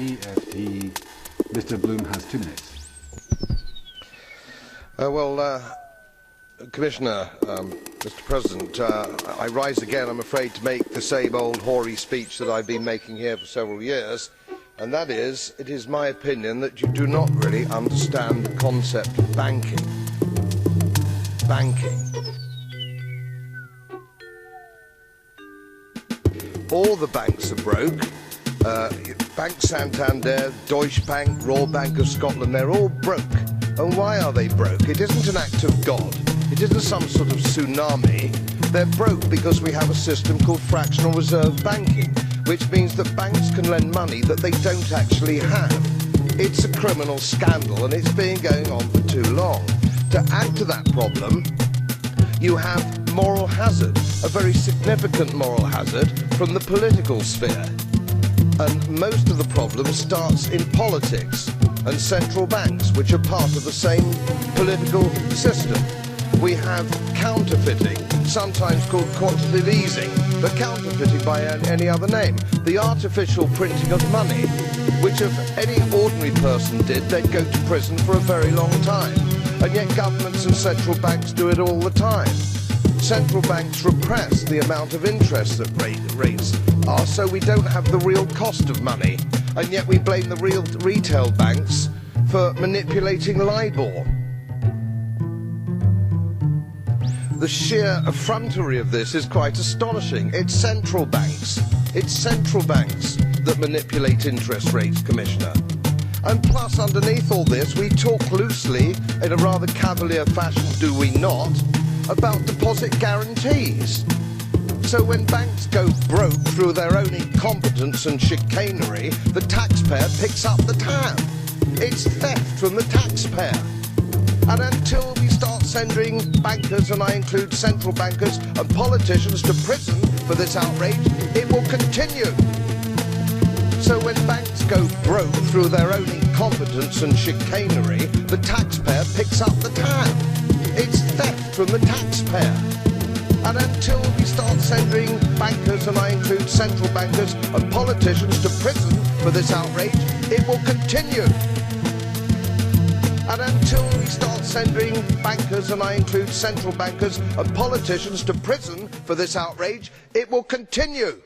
EFT. Mr. Bloom has 2 minutes. Commissioner, Mr. President, I rise again, I'm afraid, to make the same old hoary speech that I've been making here for several years, and that is, it is my opinion that you do not really understand the concept of banking. All the banks are broke. Bank Santander, Deutsche Bank, Royal Bank of Scotland, they're all broke. And why are they broke? It isn't an act of God. It isn't some sort of tsunami. They're broke because we have a system called fractional reserve banking, which means that banks can lend money that they don't actually have. It's a criminal scandal, and it's been going on for too long. To add to that problem, you have moral hazard, a very significant moral hazard from the political sphere. And most of the problem starts in politics and central banks, which are part of the same political system. We have counterfeiting, sometimes called quantitative easing, but counterfeiting by any other name. The artificial printing of money, which if any ordinary person did, they'd go to prison for a very long time. And yet governments and central banks do it all the time. Central banks repress the amount of interest that rates are, so we don't have the real cost of money, and yet we blame the real retail banks for manipulating LIBOR. The sheer effrontery of this is quite astonishing. It's central banks that manipulate interest rates, Commissioner. And plus, underneath all this, we talk loosely, in a rather cavalier fashion, do we not, about deposit guarantees. So when banks go broke through their own incompetence and chicanery, the taxpayer picks up the tab. It's theft from the taxpayer. And until we start sending bankers, and I include central bankers and politicians, to prison for this outrage, it will continue. So when banks go broke through their own incompetence and chicanery, the taxpayer picks up the tab. It's theft from the taxpayer. And until we start sending bankers, and I include central bankers and politicians, to prison for this outrage, it will continue. And until we start sending bankers, and I include central bankers and politicians, to prison for this outrage, it will continue.